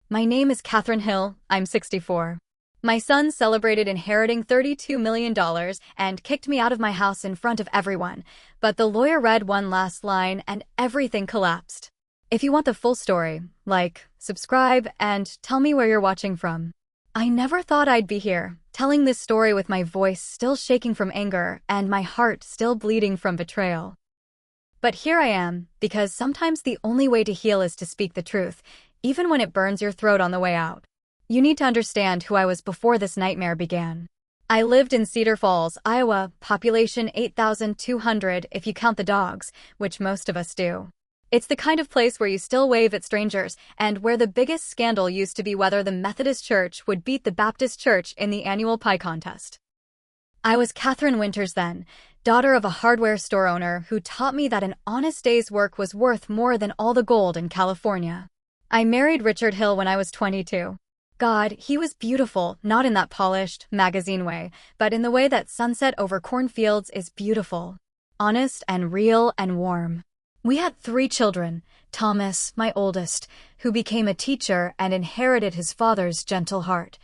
My name is Catherine Hill. I'm 64. My son celebrated inheriting $32 million and kicked me out of my house in front of everyone, but the lawyer read one last line and everything collapsed. If you want the full story, like, subscribe, and tell me where you're watching from. I never thought I'd be here, telling this story with my voice still shaking from anger and my heart still bleeding from betrayal. But here I am, because sometimes the only way to heal is to speak the truth, even when it burns your throat on the way out. You need to understand who I was before this nightmare began. I lived in Cedar Falls, Iowa, population 8,200 if you count the dogs, which most of us do. It's the kind of place where you still wave at strangers, and where the biggest scandal used to be whether the Methodist Church would beat the Baptist Church in the annual pie contest. I was Catherine Winters then, daughter of a hardware store owner who taught me that an honest day's work was worth more than all the gold in California. I married Richard Hill when I was 22. God, he was beautiful, not in that polished, magazine way, but in the way that sunset over cornfields is beautiful. Honest and real and warm. We had 3 children, Thomas, my oldest, who became a teacher and inherited his father's gentle heart.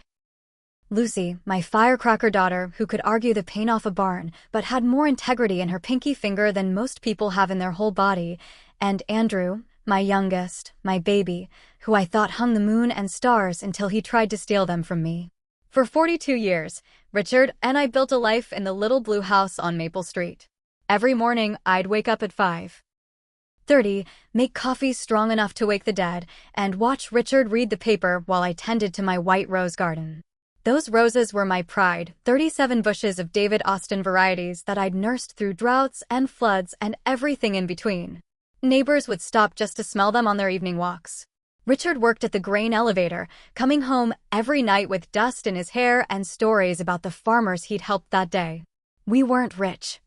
Lucy, my firecracker daughter, who could argue the paint off a barn, but had more integrity in her pinky finger than most people have in their whole body, and Andrew, my youngest, my baby, who I thought hung the moon and stars until he tried to steal them from me. For 42 years, Richard and I built a life in the little blue house on Maple Street. Every morning, I'd wake up at 5:30, make coffee strong enough to wake the dead, and watch Richard read the paper while I tended to my white rose garden. Those roses were my pride, 37 bushes of David Austin varieties that I'd nursed through droughts and floods and everything in between. Neighbors would stop just to smell them on their evening walks. Richard worked at the grain elevator, coming home every night with dust in his hair and stories about the farmers he'd helped that day. We weren't rich.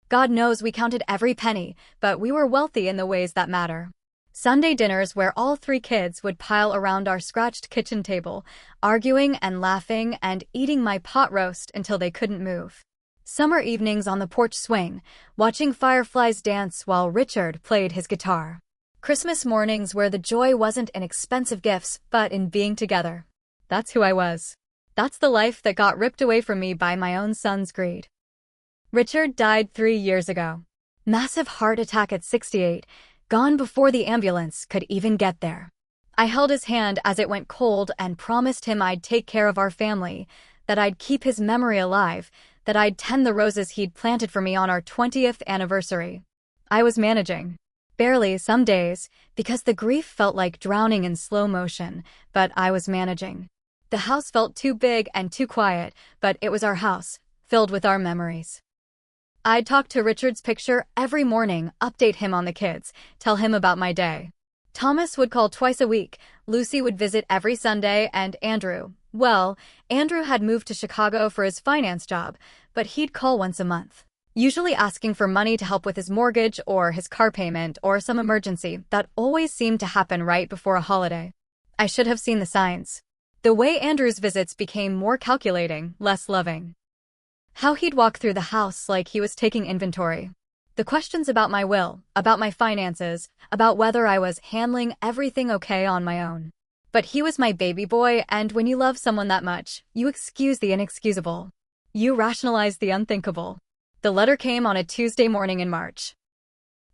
God knows we counted every penny, but we were wealthy in the ways that matter. Sunday dinners where all 3 kids would pile around our scratched kitchen table, arguing and laughing and eating my pot roast until they couldn't move. Summer evenings on the porch swing, watching fireflies dance while Richard played his guitar. Christmas mornings where the joy wasn't in expensive gifts, but in being together. That's who I was. That's the life that got ripped away from me by my own son's greed. Richard died 3 years ago. Massive heart attack at 68, gone before the ambulance could even get there. I held his hand as it went cold and promised him I'd take care of our family, that I'd keep his memory alive, that I'd tend the roses he'd planted for me on our 20th anniversary. I was managing. Barely some days, because the grief felt like drowning in slow motion, but I was managing. The house felt too big and too quiet, but it was our house, filled with our memories. I'd talk to Richard's picture every morning, update him on the kids, tell him about my day. Thomas would call twice a week, Lucy would visit every Sunday, and Andrew had moved to Chicago for his finance job, but he'd call once a month, usually asking for money to help with his mortgage or his car payment or some emergency that always seemed to happen right before a holiday. I should have seen the signs. The way Andrew's visits became more calculating, less loving. How he'd walk through the house like he was taking inventory. The questions about my will, about my finances, about whether I was handling everything okay on my own. But he was my baby boy, and when you love someone that much, you excuse the inexcusable. You rationalize the unthinkable. The letter came on a Tuesday morning in March.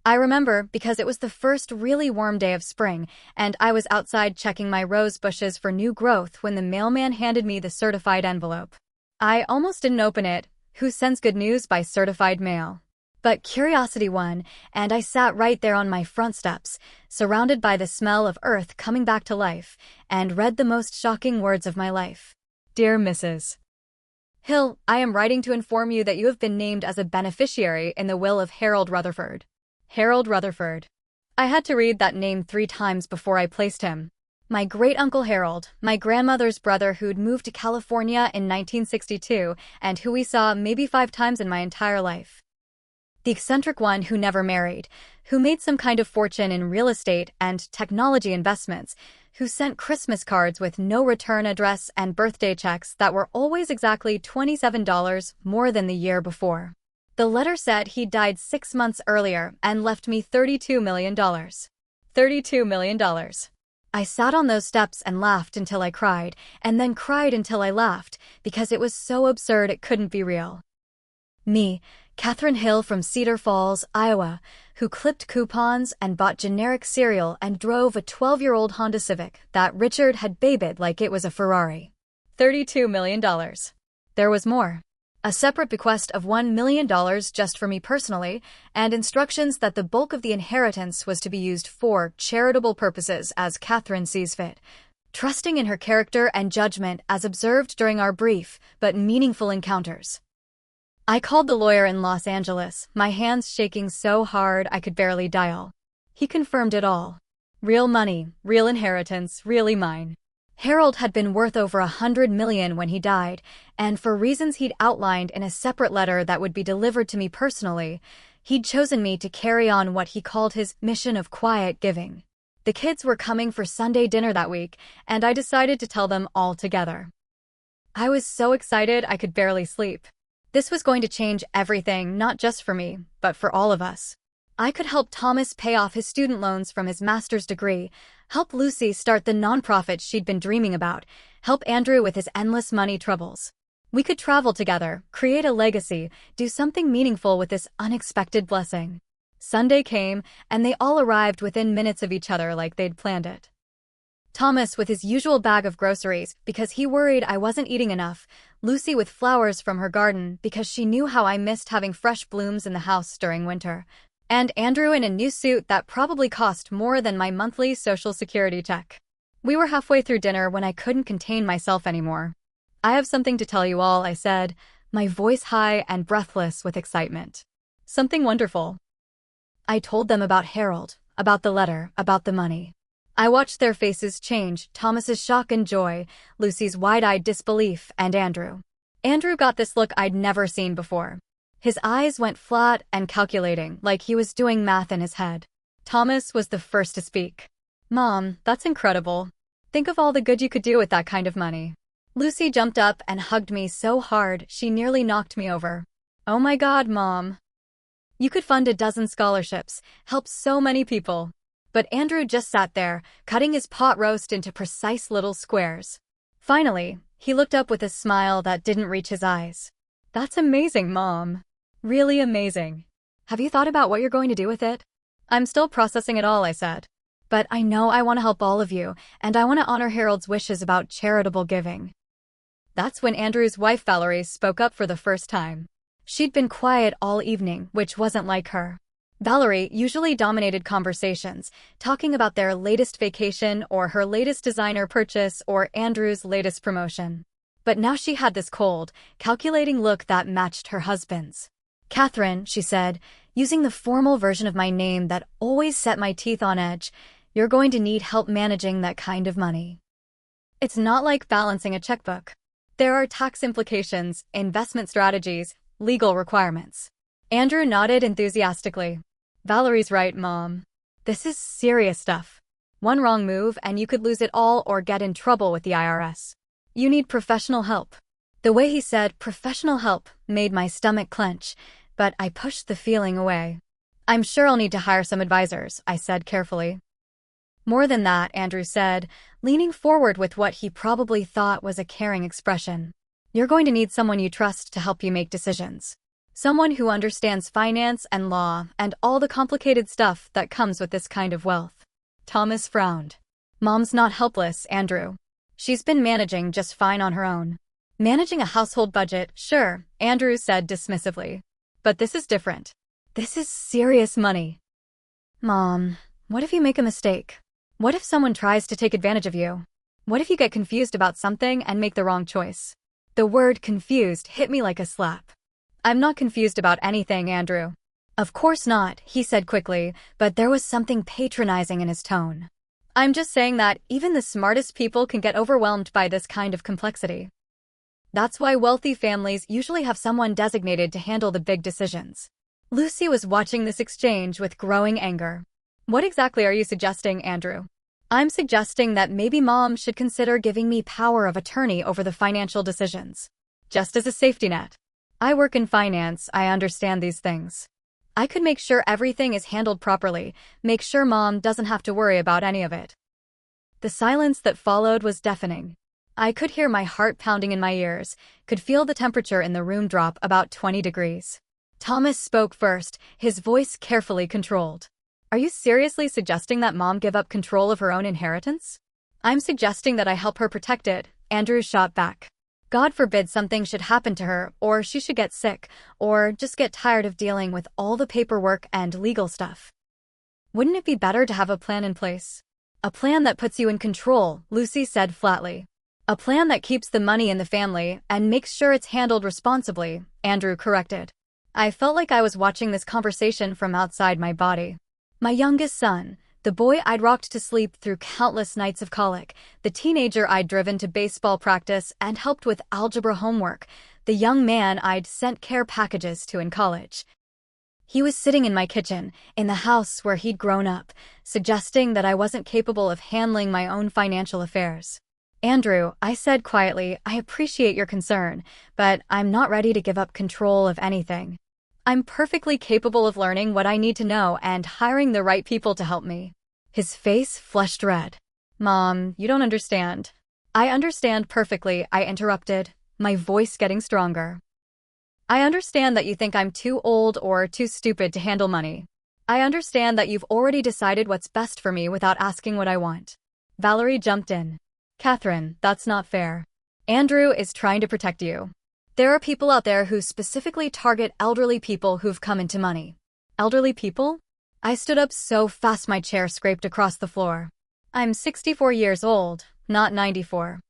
I remember because it was the first really warm day of spring, and I was outside checking my rose bushes for new growth when the mailman handed me the certified envelope. I almost didn't open it. Who sends good news by certified mail? But curiosity won, and I sat right there on my front steps, surrounded by the smell of earth coming back to life, and read the most shocking words of my life. Dear Mrs. Hill, I am writing to inform you that you have been named as a beneficiary in the will of Harold Rutherford. Harold Rutherford. I had to read that name 3 times before I placed him. My great-uncle Harold, my grandmother's brother who'd moved to California in 1962 and who we saw maybe 5 times in my entire life. The eccentric one who never married, who made some kind of fortune in real estate and technology investments, who sent Christmas cards with no return address and birthday checks that were always exactly $27 more than the year before. The letter said he'd died 6 months earlier and left me $32 million. $32 million. I sat on those steps and laughed until I cried, and then cried until I laughed, because it was so absurd it couldn't be real. Me, Catherine Hill from Cedar Falls, Iowa, who clipped coupons and bought generic cereal and drove a 12-year-old Honda Civic that Richard had babied like it was a Ferrari. $32 million. There was more. A separate bequest of $1 million just for me personally, and instructions that the bulk of the inheritance was to be used for charitable purposes as Catherine sees fit, trusting in her character and judgment as observed during our brief but meaningful encounters. I called the lawyer in Los Angeles, my hands shaking so hard I could barely dial. He confirmed it all. Real money, real inheritance, really mine. Harold had been worth over $100 million when he died, and for reasons he'd outlined in a separate letter that would be delivered to me personally, he'd chosen me to carry on what he called his mission of quiet giving. The kids were coming for Sunday dinner that week, and I decided to tell them all together. I was so excited I could barely sleep. This was going to change everything, not just for me, but for all of us. I could help Thomas pay off his student loans from his master's degree, help Lucy start the nonprofit she'd been dreaming about, help Andrew with his endless money troubles. We could travel together, create a legacy, do something meaningful with this unexpected blessing. Sunday came, and they all arrived within minutes of each other like they'd planned it. Thomas with his usual bag of groceries because he worried I wasn't eating enough, Lucy with flowers from her garden because she knew how I missed having fresh blooms in the house during winter, and Andrew in a new suit that probably cost more than my monthly Social Security check. We were halfway through dinner when I couldn't contain myself anymore. "I have something to tell you all," I said, my voice high and breathless with excitement. "Something wonderful." I told them about Harold, about the letter, about the money. I watched their faces change, Thomas's shock and joy, Lucy's wide-eyed disbelief, and Andrew. Andrew got this look I'd never seen before. His eyes went flat and calculating, like he was doing math in his head. Thomas was the first to speak. "Mom, that's incredible. Think of all the good you could do with that kind of money." Lucy jumped up and hugged me so hard she nearly knocked me over. "Oh my God, Mom. You could fund a dozen scholarships, help so many people." But Andrew just sat there, cutting his pot roast into precise little squares. Finally, he looked up with a smile that didn't reach his eyes. "That's amazing, Mom. Really amazing. Have you thought about what you're going to do with it?" "I'm still processing it all," I said. "But I know I want to help all of you, and I want to honor Harold's wishes about charitable giving." That's when Andrew's wife Valerie spoke up for the first time. She'd been quiet all evening, which wasn't like her. Valerie usually dominated conversations, talking about their latest vacation or her latest designer purchase or Andrew's latest promotion. But now she had this cold, calculating look that matched her husband's. "Catherine," she said, using the formal version of my name that always set my teeth on edge, "you're going to need help managing that kind of money. It's not like balancing a checkbook. There are tax implications, investment strategies, legal requirements." Andrew nodded enthusiastically. "Valerie's right, Mom. This is serious stuff. One wrong move and you could lose it all or get in trouble with the IRS. You need professional help." The way he said professional help made my stomach clench, but I pushed the feeling away. "I'm sure I'll need to hire some advisors," I said carefully. "More than that," Andrew said, leaning forward with what he probably thought was a caring expression. "You're going to need someone you trust to help you make decisions. Someone who understands finance and law and all the complicated stuff that comes with this kind of wealth." Thomas frowned. "Mom's not helpless, Andrew. She's been managing just fine on her own." "Managing a household budget, sure," Andrew said dismissively. "But this is different. This is serious money." "Mom, what if you make a mistake? What if someone tries to take advantage of you? What if you get confused about something and make the wrong choice?" The word confused hit me like a slap. "I'm not confused about anything, Andrew." "Of course not," he said quickly, but there was something patronizing in his tone. "I'm just saying that even the smartest people can get overwhelmed by this kind of complexity. That's why wealthy families usually have someone designated to handle the big decisions." Lucy was watching this exchange with growing anger. "What exactly are you suggesting, Andrew?" "I'm suggesting that maybe Mom should consider giving me power of attorney over the financial decisions. Just as a safety net. I work in finance, I understand these things. I could make sure everything is handled properly, make sure Mom doesn't have to worry about any of it." The silence that followed was deafening. I could hear my heart pounding in my ears, could feel the temperature in the room drop about 20 degrees. Thomas spoke first, his voice carefully controlled. Are you seriously suggesting that Mom give up control of her own inheritance? I'm suggesting that I help her protect it, Andrew shot back. God forbid something should happen to her, or she should get sick, or just get tired of dealing with all the paperwork and legal stuff. Wouldn't it be better to have a plan in place? A plan that puts you in control, Lucy said flatly. A plan that keeps the money in the family and makes sure it's handled responsibly, Andrew corrected. I felt like I was watching this conversation from outside my body. My youngest son, the boy I'd rocked to sleep through countless nights of colic, the teenager I'd driven to baseball practice and helped with algebra homework, the young man I'd sent care packages to in college. He was sitting in my kitchen, in the house where he'd grown up, suggesting that I wasn't capable of handling my own financial affairs. Andrew, I said quietly, I appreciate your concern, but I'm not ready to give up control of anything. I'm perfectly capable of learning what I need to know and hiring the right people to help me. His face flushed red. Mom, you don't understand. I understand perfectly, I interrupted, my voice getting stronger. I understand that you think I'm too old or too stupid to handle money. I understand that you've already decided what's best for me without asking what I want. Valerie jumped in. Catherine, that's not fair. Andrew is trying to protect you. There are people out there who specifically target elderly people who've come into money. Elderly people? I stood up so fast my chair scraped across the floor. I'm 64 years old, not 94.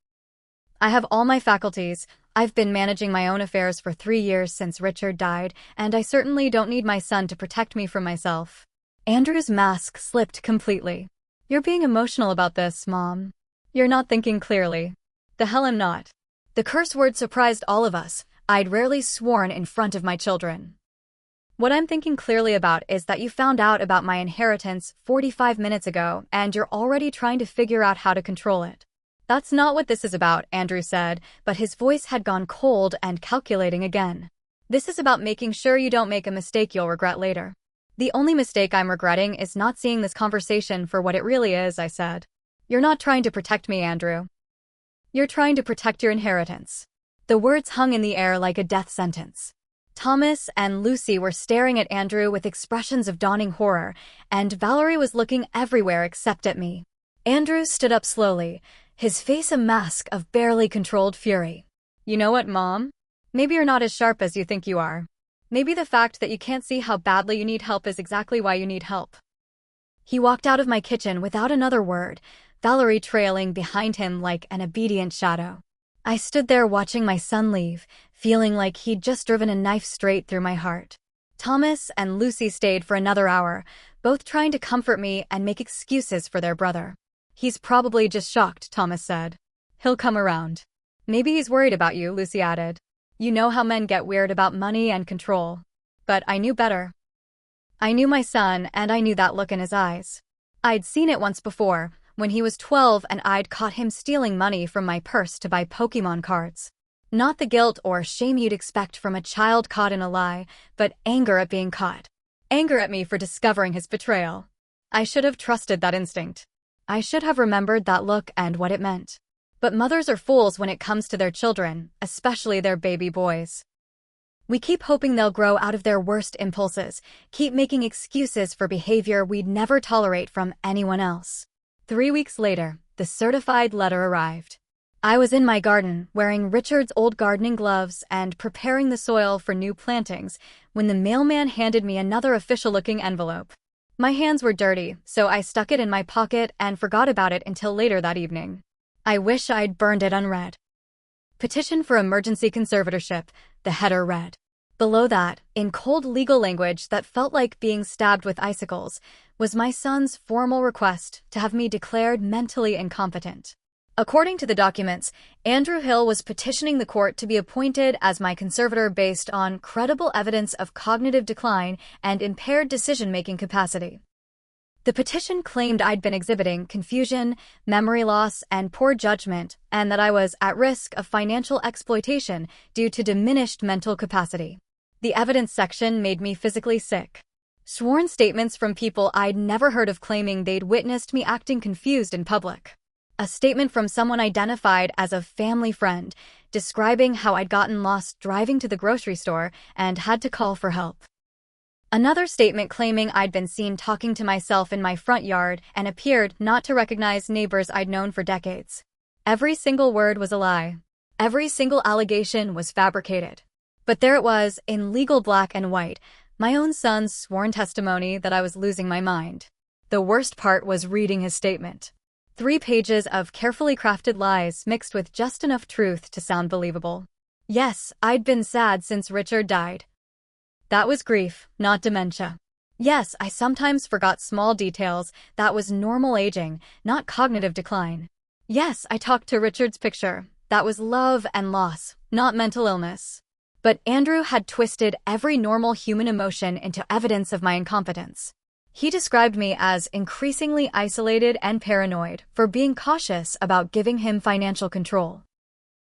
I have all my faculties. I've been managing my own affairs for 3 years since Richard died, and I certainly don't need my son to protect me from myself. Andrew's mask slipped completely. You're being emotional about this, Mom. You're not thinking clearly. The hell I'm not. The curse word surprised all of us. I'd rarely sworn in front of my children. What I'm thinking clearly about is that you found out about my inheritance 45 minutes ago, and you're already trying to figure out how to control it. That's not what this is about, Andrew said, but his voice had gone cold and calculating again. This is about making sure you don't make a mistake you'll regret later. The only mistake I'm regretting is not seeing this conversation for what it really is, I said. You're not trying to protect me, Andrew. You're trying to protect your inheritance. The words hung in the air like a death sentence. Thomas and Lucy were staring at Andrew with expressions of dawning horror, and Valerie was looking everywhere except at me. Andrew stood up slowly, his face a mask of barely controlled fury. You know what, Mom? Maybe you're not as sharp as you think you are. Maybe the fact that you can't see how badly you need help is exactly why you need help. He walked out of my kitchen without another word, Valerie trailing behind him like an obedient shadow. I stood there watching my son leave, feeling like he'd just driven a knife straight through my heart. Thomas and Lucy stayed for another hour, both trying to comfort me and make excuses for their brother. He's probably just shocked, Thomas said. He'll come around. Maybe he's worried about you, Lucy added. You know how men get weird about money and control. But I knew better. I knew my son, and I knew that look in his eyes. I'd seen it once before, when he was 12 and I'd caught him stealing money from my purse to buy Pokemon cards. Not the guilt or shame you'd expect from a child caught in a lie, but anger at being caught. Anger at me for discovering his betrayal. I should have trusted that instinct. I should have remembered that look and what it meant. But mothers are fools when it comes to their children, especially their baby boys. We keep hoping they'll grow out of their worst impulses, keep making excuses for behavior we'd never tolerate from anyone else. 3 weeks later, the certified letter arrived. I was in my garden, wearing Richard's old gardening gloves and preparing the soil for new plantings, when the mailman handed me another official-looking envelope. My hands were dirty, so I stuck it in my pocket and forgot about it until later that evening. I wish I'd burned it unread. Petition for emergency conservatorship, the header read. Below that, in cold legal language that felt like being stabbed with icicles, was my son's formal request to have me declared mentally incompetent. According to the documents, Andrew Hill was petitioning the court to be appointed as my conservator based on credible evidence of cognitive decline and impaired decision-making capacity. The petition claimed I'd been exhibiting confusion, memory loss, and poor judgment, and that I was at risk of financial exploitation due to diminished mental capacity. The evidence section made me physically sick. Sworn statements from people I'd never heard of claiming they'd witnessed me acting confused in public. A statement from someone identified as a family friend, describing how I'd gotten lost driving to the grocery store and had to call for help. Another statement claiming I'd been seen talking to myself in my front yard and appeared not to recognize neighbors I'd known for decades. Every single word was a lie. Every single allegation was fabricated. But there it was, in legal black and white, my own son's sworn testimony that I was losing my mind. The worst part was reading his statement. 3 pages of carefully crafted lies mixed with just enough truth to sound believable. Yes, I'd been sad since Richard died. That was grief, not dementia. Yes, I sometimes forgot small details. That was normal aging, not cognitive decline. Yes, I talked to Richard's picture. That was love and loss, not mental illness. But Andrew had twisted every normal human emotion into evidence of my incompetence. He described me as increasingly isolated and paranoid for being cautious about giving him financial control.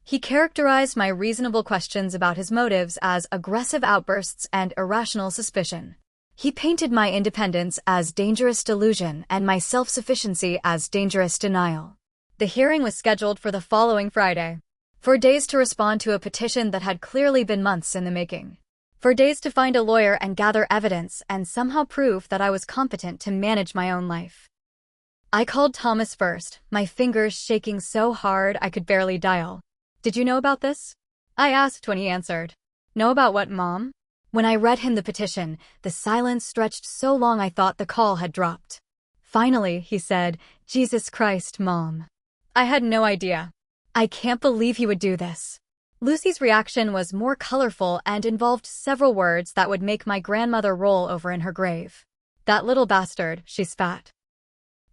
He characterized my reasonable questions about his motives as aggressive outbursts and irrational suspicion. He painted my independence as dangerous delusion and my self-sufficiency as dangerous denial. The hearing was scheduled for the following Friday. 4 days to respond to a petition that had clearly been months in the making. 4 days to find a lawyer and gather evidence and somehow prove that I was competent to manage my own life. I called Thomas first, my fingers shaking so hard I could barely dial. "Did you know about this?" I asked when he answered. "Know about what, Mom?" When I read him the petition, the silence stretched so long I thought the call had dropped. Finally, he said, "Jesus Christ, Mom." I had no idea. I can't believe he would do this. Lucy's reaction was more colorful and involved several words that would make my grandmother roll over in her grave. "That little bastard," she spat.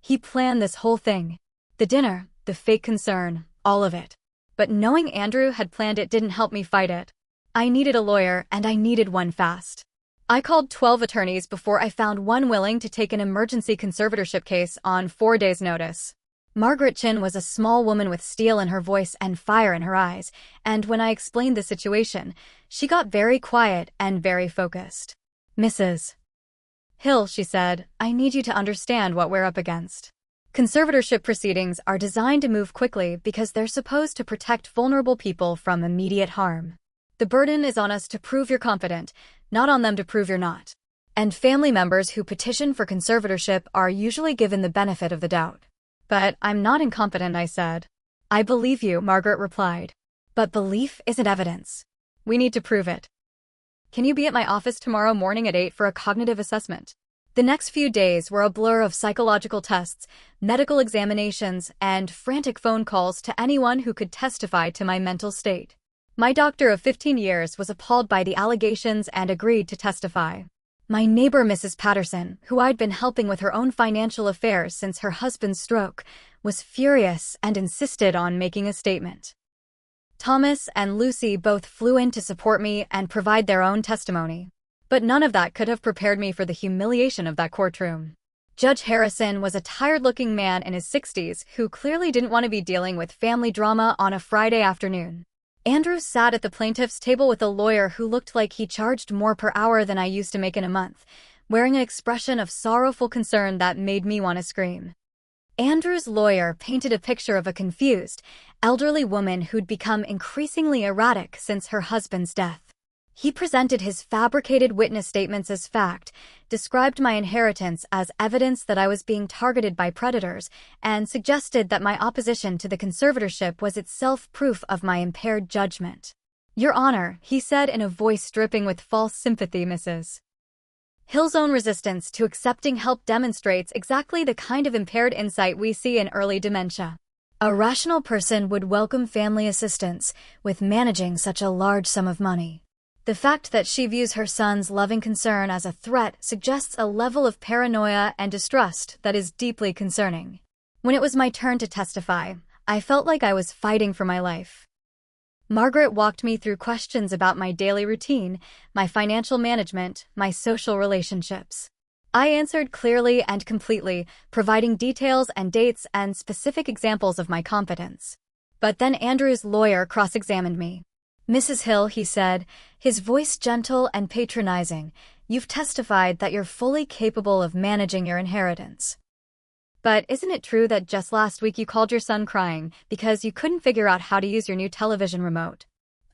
He planned this whole thing. The dinner, the fake concern, all of it. But knowing Andrew had planned it didn't help me fight it. I needed a lawyer, and I needed one fast. I called 12 attorneys before I found one willing to take an emergency conservatorship case on 4 days' notice. Margaret Chin was a small woman with steel in her voice and fire in her eyes, and when I explained the situation, she got very quiet and very focused. "Mrs. Hill," she said, "I need you to understand what we're up against. Conservatorship proceedings are designed to move quickly because they're supposed to protect vulnerable people from immediate harm. The burden is on us to prove you're competent, not on them to prove you're not. And family members who petition for conservatorship are usually given the benefit of the doubt." "But I'm not incompetent," I said. "I believe you," Margaret replied. "But belief isn't evidence. We need to prove it. Can you be at my office tomorrow morning at 8 for a cognitive assessment?" The next few days were a blur of psychological tests, medical examinations, and frantic phone calls to anyone who could testify to my mental state. My doctor of 15 years was appalled by the allegations and agreed to testify. My neighbor, Mrs. Patterson, who I'd been helping with her own financial affairs since her husband's stroke, was furious and insisted on making a statement. Thomas and Lucy both flew in to support me and provide their own testimony. But none of that could have prepared me for the humiliation of that courtroom. Judge Harrison was a tired-looking man in his 60s who clearly didn't want to be dealing with family drama on a Friday afternoon. Andrew sat at the plaintiff's table with a lawyer who looked like he charged more per hour than I used to make in a month, wearing an expression of sorrowful concern that made me want to scream. Andrew's lawyer painted a picture of a confused, elderly woman who'd become increasingly erratic since her husband's death. He presented his fabricated witness statements as fact, described my inheritance as evidence that I was being targeted by predators, and suggested that my opposition to the conservatorship was itself proof of my impaired judgment. "Your Honor," he said in a voice dripping with false sympathy, Mrs. Hill's own resistance to accepting help demonstrates exactly the kind of impaired insight we see in early dementia. A rational person would welcome family assistance with managing such a large sum of money. The fact that she views her son's loving concern as a threat suggests a level of paranoia and distrust that is deeply concerning. When it was my turn to testify, I felt like I was fighting for my life. Margaret walked me through questions about my daily routine, my financial management, my social relationships. I answered clearly and completely, providing details and dates and specific examples of my competence. But then Andrew's lawyer cross-examined me. "Mrs. Hill," he said, his voice gentle and patronizing, "you've testified that you're fully capable of managing your inheritance. But isn't it true that just last week you called your son crying because you couldn't figure out how to use your new television remote?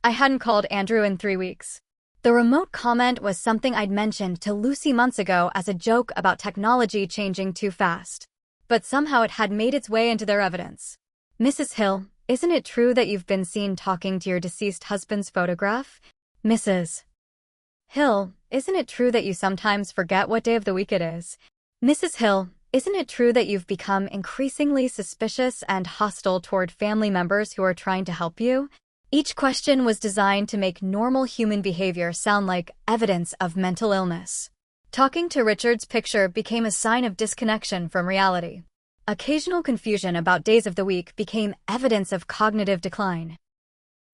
I hadn't called Andrew in 3 weeks. The remote comment was something I'd mentioned to Lucy months ago as a joke about technology changing too fast. But somehow it had made its way into their evidence. Mrs. Hill, isn't it true that you've been seen talking to your deceased husband's photograph? Mrs. Hill, isn't it true that you sometimes forget what day of the week it is? Mrs. Hill, isn't it true that you've become increasingly suspicious and hostile toward family members who are trying to help you? Each question was designed to make normal human behavior sound like evidence of mental illness. Talking to Richard's picture became a sign of disconnection from reality. Occasional confusion about days of the week became evidence of cognitive decline.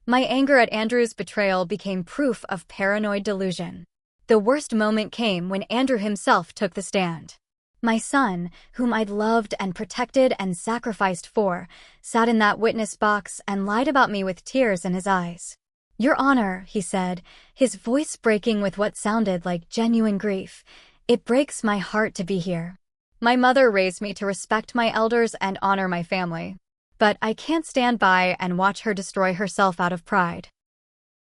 My anger at Andrew's betrayal became proof of paranoid delusion. The worst moment came when Andrew himself took the stand. My son, whom I'd loved and protected and sacrificed for, sat in that witness box and lied about me with tears in his eyes. "Your Honor," he said, his voice breaking with what sounded like genuine grief, "it breaks my heart to be here. My mother raised me to respect my elders and honor my family. But I can't stand by and watch her destroy herself out of pride."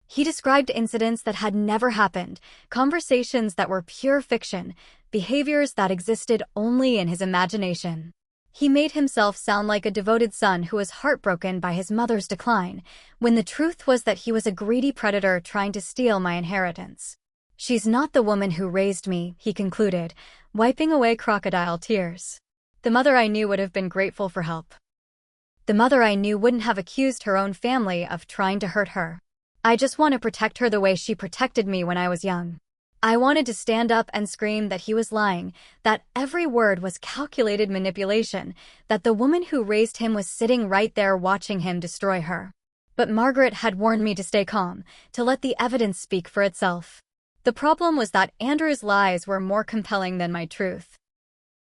He described incidents that had never happened, conversations that were pure fiction, behaviors that existed only in his imagination. He made himself sound like a devoted son who was heartbroken by his mother's decline, when the truth was that he was a greedy predator trying to steal my inheritance. "She's not the woman who raised me," he concluded, wiping away crocodile tears. "The mother I knew would have been grateful for help. The mother I knew wouldn't have accused her own family of trying to hurt her. I just want to protect her the way she protected me when I was young." I wanted to stand up and scream that he was lying, that every word was calculated manipulation, that the woman who raised him was sitting right there watching him destroy her. But Margaret had warned me to stay calm, to let the evidence speak for itself. The problem was that Andrew's lies were more compelling than my truth.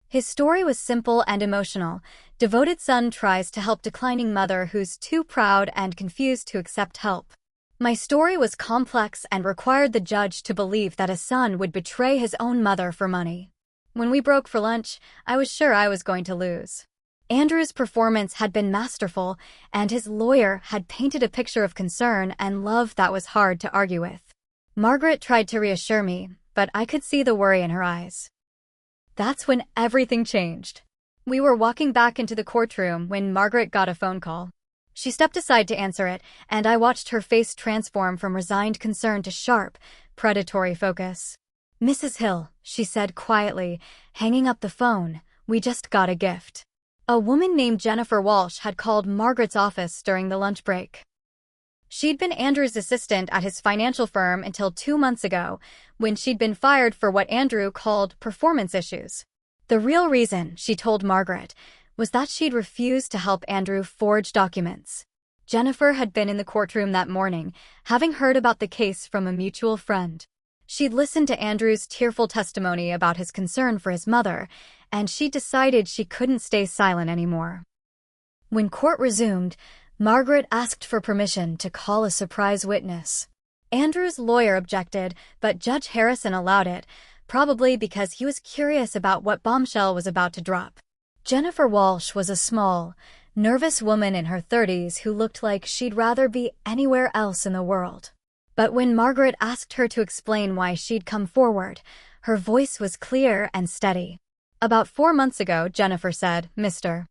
His story was simple and emotional. Devoted son tries to help declining mother who's too proud and confused to accept help. My story was complex and required the judge to believe that a son would betray his own mother for money. When we broke for lunch, I was sure I was going to lose. Andrew's performance had been masterful, and his lawyer had painted a picture of concern and love that was hard to argue with. Margaret tried to reassure me, but I could see the worry in her eyes. That's when everything changed. We were walking back into the courtroom when Margaret got a phone call. She stepped aside to answer it, and I watched her face transform from resigned concern to sharp, predatory focus. "Mrs. Hill," she said quietly, hanging up the phone, "we just got a gift." A woman named Jennifer Walsh had called Margaret's office during the lunch break. She'd been Andrew's assistant at his financial firm until 2 months ago, when she'd been fired for what Andrew called performance issues. The real reason, she told Margaret, was that she'd refused to help Andrew forge documents. Jennifer had been in the courtroom that morning, having heard about the case from a mutual friend. She'd listened to Andrew's tearful testimony about his concern for his mother, and she decided she couldn't stay silent anymore. When court resumed, Margaret asked for permission to call a surprise witness. Andrew's lawyer objected, but Judge Harrison allowed it, probably because he was curious about what bombshell was about to drop. Jennifer Walsh was a small, nervous woman in her 30s who looked like she'd rather be anywhere else in the world. But when Margaret asked her to explain why she'd come forward, her voice was clear and steady. "About 4 months ago," Jennifer said, "Mr.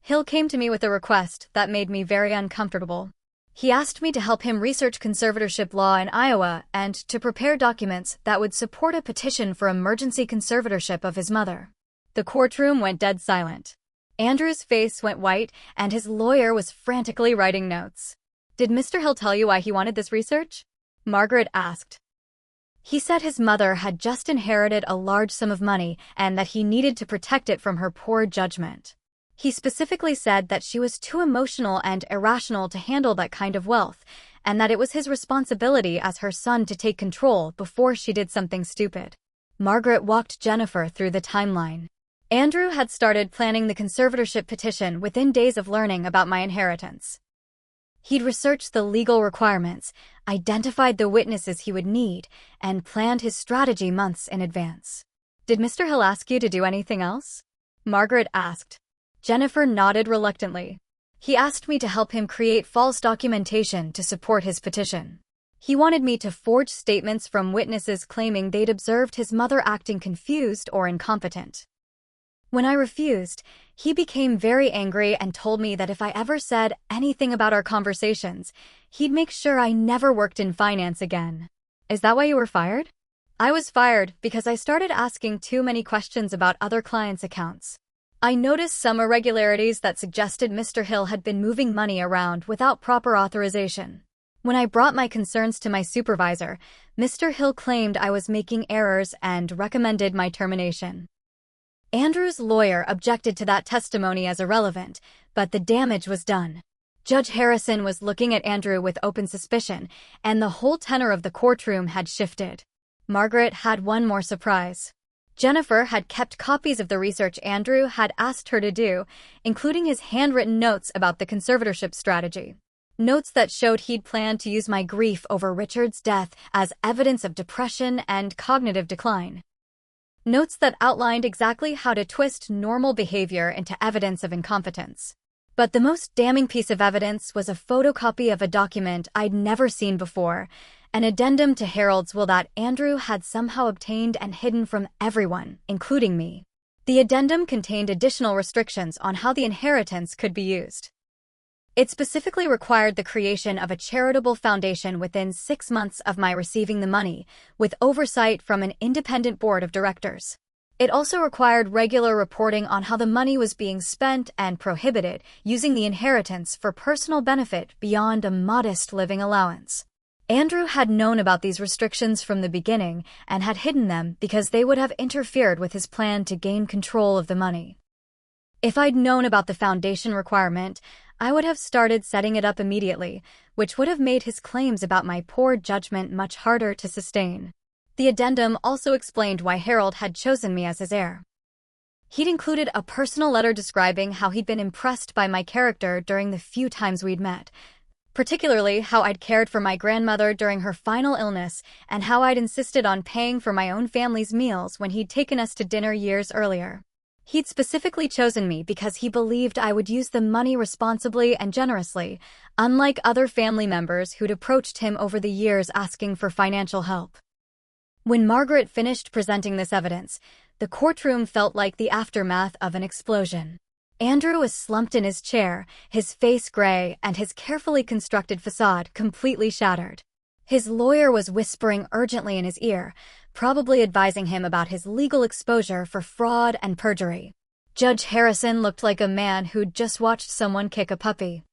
Hill came to me with a request that made me very uncomfortable. He asked me to help him research conservatorship law in Iowa and to prepare documents that would support a petition for emergency conservatorship of his mother." The courtroom went dead silent. Andrew's face went white, and his lawyer was frantically writing notes. "Did Mr. Hill tell you why he wanted this research?" Margaret asked. "He said his mother had just inherited a large sum of money and that he needed to protect it from her poor judgment. He specifically said that she was too emotional and irrational to handle that kind of wealth, and that it was his responsibility as her son to take control before she did something stupid." Margaret walked Jennifer through the timeline. Andrew had started planning the conservatorship petition within days of learning about my inheritance. He'd researched the legal requirements, identified the witnesses he would need, and planned his strategy months in advance. "Did Mr. Hill ask you to do anything else?" Margaret asked. Jennifer nodded reluctantly. He asked me to help him create false documentation to support his petition. He wanted me to forge statements from witnesses claiming they'd observed his mother acting confused or incompetent. When I refused, he became very angry and told me that if I ever said anything about our conversations, he'd make sure I never worked in finance again. Is that why you were fired? I was fired because I started asking too many questions about other clients' accounts. I noticed some irregularities that suggested Mr. Hill had been moving money around without proper authorization. When I brought my concerns to my supervisor, Mr. Hill claimed I was making errors and recommended my termination. Andrew's lawyer objected to that testimony as irrelevant, but the damage was done. Judge Harrison was looking at Andrew with open suspicion, and the whole tenor of the courtroom had shifted. Margaret had one more surprise. Jennifer had kept copies of the research Andrew had asked her to do, including his handwritten notes about the conservatorship strategy. Notes that showed he'd planned to use my grief over Richard's death as evidence of depression and cognitive decline. Notes that outlined exactly how to twist normal behavior into evidence of incompetence. But the most damning piece of evidence was a photocopy of a document I'd never seen before, an addendum to Harold's will that Andrew had somehow obtained and hidden from everyone, including me. The addendum contained additional restrictions on how the inheritance could be used. It specifically required the creation of a charitable foundation within 6 months of my receiving the money, with oversight from an independent board of directors. It also required regular reporting on how the money was being spent and prohibited using the inheritance for personal benefit beyond a modest living allowance. Andrew had known about these restrictions from the beginning and had hidden them because they would have interfered with his plan to gain control of the money. If I'd known about the foundation requirement, I would have started setting it up immediately, which would have made his claims about my poor judgment much harder to sustain. The addendum also explained why Harold had chosen me as his heir. He'd included a personal letter describing how he'd been impressed by my character during the few times we'd met, particularly how I'd cared for my grandmother during her final illness and how I'd insisted on paying for my own family's meals when he'd taken us to dinner years earlier. He'd specifically chosen me because he believed I would use the money responsibly and generously, unlike other family members who'd approached him over the years asking for financial help. When Margaret finished presenting this evidence, the courtroom felt like the aftermath of an explosion. Andrew was slumped in his chair, his face gray and his carefully constructed facade completely shattered. His lawyer was whispering urgently in his ear, probably advising him about his legal exposure for fraud and perjury. Judge Harrison looked like a man who'd just watched someone kick a puppy.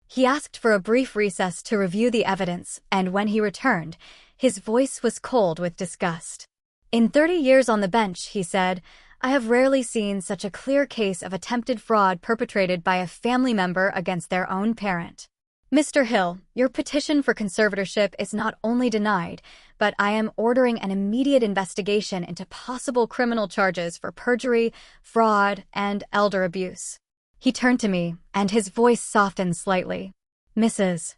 He asked for a brief recess to review the evidence, and when he returned, his voice was cold with disgust. In 30 years on the bench, he said, I have rarely seen such a clear case of attempted fraud perpetrated by a family member against their own parent. Mr. Hill, your petition for conservatorship is not only denied, but I am ordering an immediate investigation into possible criminal charges for perjury, fraud, and elder abuse. He turned to me, and his voice softened slightly. Mrs.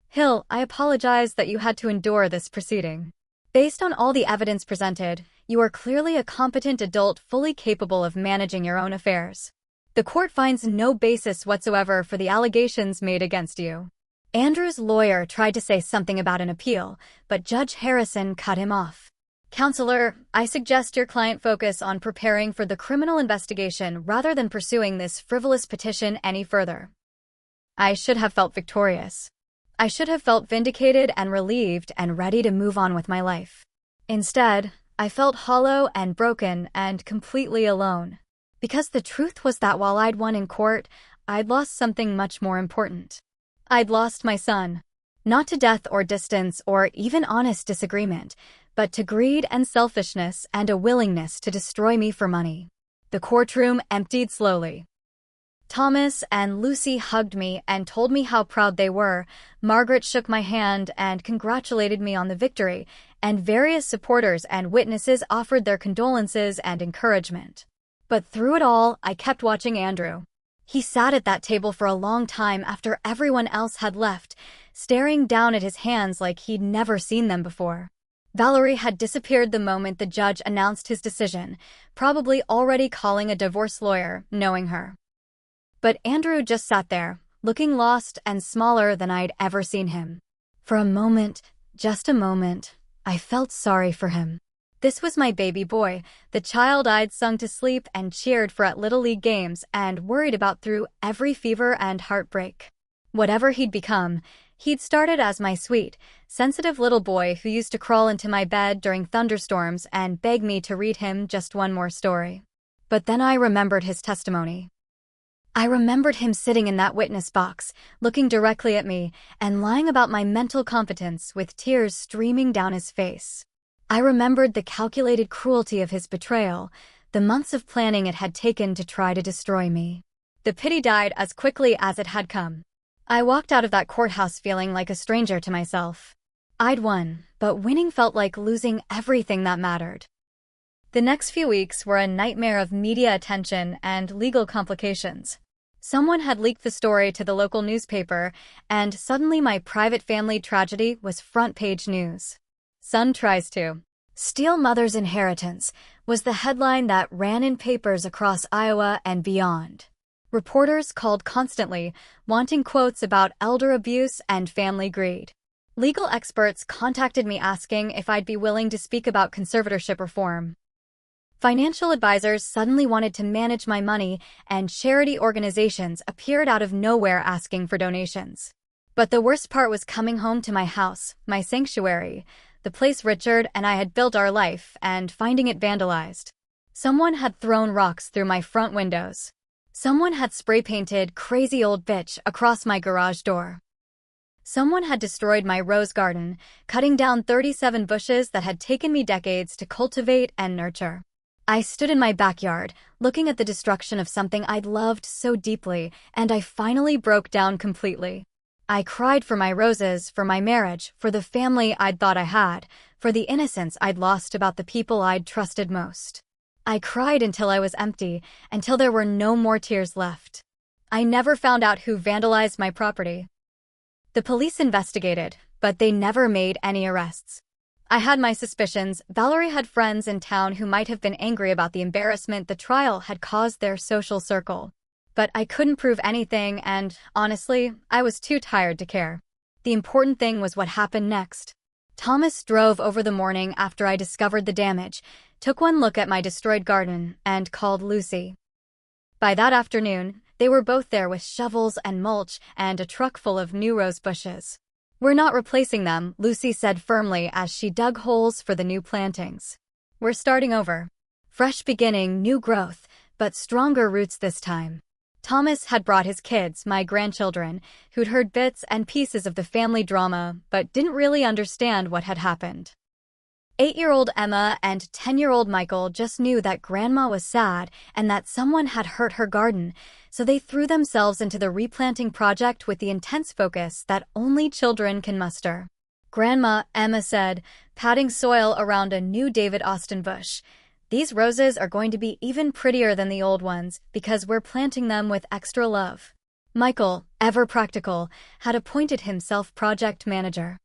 Hill, I apologize that you had to endure this proceeding. Based on all the evidence presented, you are clearly a competent adult fully capable of managing your own affairs. The court finds no basis whatsoever for the allegations made against you. Andrew's lawyer tried to say something about an appeal, but Judge Harrison cut him off. Counselor, I suggest your client focus on preparing for the criminal investigation rather than pursuing this frivolous petition any further. I should have felt victorious. I should have felt vindicated and relieved and ready to move on with my life. Instead, I felt hollow and broken and completely alone. Because the truth was that while I'd won in court, I'd lost something much more important. I'd lost my son. Not to death or distance or even honest disagreement, but to greed and selfishness and a willingness to destroy me for money. The courtroom emptied slowly. Thomas and Lucy hugged me and told me how proud they were. Margaret shook my hand and congratulated me on the victory, and various supporters and witnesses offered their condolences and encouragement. But through it all, I kept watching Andrew. He sat at that table for a long time after everyone else had left, staring down at his hands like he'd never seen them before. Valerie had disappeared the moment the judge announced his decision, probably already calling a divorce lawyer, knowing her. But Andrew just sat there, looking lost and smaller than I'd ever seen him. For a moment, just a moment, I felt sorry for him. This was my baby boy, the child I'd sung to sleep and cheered for at Little League games and worried about through every fever and heartbreak. Whatever he'd become, he'd started as my sweet, sensitive little boy who used to crawl into my bed during thunderstorms and beg me to read him just one more story. But then I remembered his testimony. I remembered him sitting in that witness box, looking directly at me, and lying about my mental competence with tears streaming down his face. I remembered the calculated cruelty of his betrayal, the months of planning it had taken to try to destroy me. The pity died as quickly as it had come. I walked out of that courthouse feeling like a stranger to myself. I'd won, but winning felt like losing everything that mattered. The next few weeks were a nightmare of media attention and legal complications. Someone had leaked the story to the local newspaper, and suddenly my private family tragedy was front-page news. Son tries to steal mother's inheritance was the headline that ran in papers across Iowa and beyond. Reporters called constantly, wanting quotes about elder abuse and family greed. Legal experts contacted me asking if I'd be willing to speak about conservatorship reform. Financial advisors suddenly wanted to manage my money, and charity organizations appeared out of nowhere asking for donations. But the worst part was coming home to my house, my sanctuary, the place Richard and I had built our life, and finding it vandalized. Someone had thrown rocks through my front windows. Someone had spray-painted "crazy old bitch" across my garage door. Someone had destroyed my rose garden, cutting down 37 bushes that had taken me decades to cultivate and nurture. I stood in my backyard, looking at the destruction of something I'd loved so deeply, and I finally broke down completely. I cried for my roses, for my marriage, for the family I'd thought I had, for the innocence I'd lost about the people I'd trusted most. I cried until I was empty, until there were no more tears left. I never found out who vandalized my property. The police investigated, but they never made any arrests. I had my suspicions. Valerie had friends in town who might have been angry about the embarrassment the trial had caused their social circle. But I couldn't prove anything, and, honestly, I was too tired to care. The important thing was what happened next. Thomas drove over the morning after I discovered the damage, took one look at my destroyed garden, and called Lucy. By that afternoon, they were both there with shovels and mulch and a truck full of new rose bushes. "We're not replacing them," Lucy said firmly as she dug holes for the new plantings. "We're starting over. Fresh beginning, new growth, but stronger roots this time." Thomas had brought his kids, my grandchildren, who'd heard bits and pieces of the family drama but didn't really understand what had happened. 8-year-old Emma and 10-year-old Michael just knew that Grandma was sad and that someone had hurt her garden, so they threw themselves into the replanting project with the intense focus that only children can muster. "Grandma," Emma said, patting soil around a new David Austin bush, "these roses are going to be even prettier than the old ones because we're planting them with extra love." Michael, ever practical, had appointed himself project manager.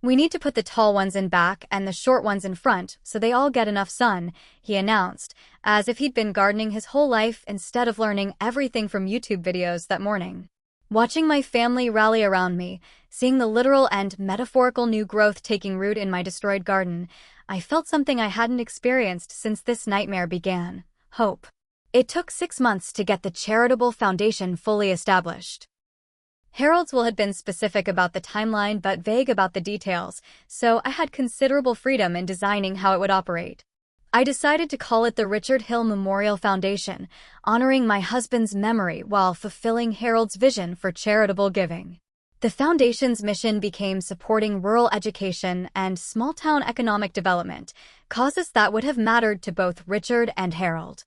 "We need to put the tall ones in back and the short ones in front so they all get enough sun," he announced, as if he'd been gardening his whole life instead of learning everything from YouTube videos that morning. Watching my family rally around me, seeing the literal and metaphorical new growth taking root in my destroyed garden, I felt something I hadn't experienced since this nightmare began: hope. It took 6 months to get the charitable foundation fully established. Harold's had been specific about the timeline but vague about the details, so I had considerable freedom in designing how it would operate. I decided to call it the Richard Hill Memorial Foundation, honoring my husband's memory while fulfilling Harold's vision for charitable giving. The foundation's mission became supporting rural education and small-town economic development, causes that would have mattered to both Richard and Harold.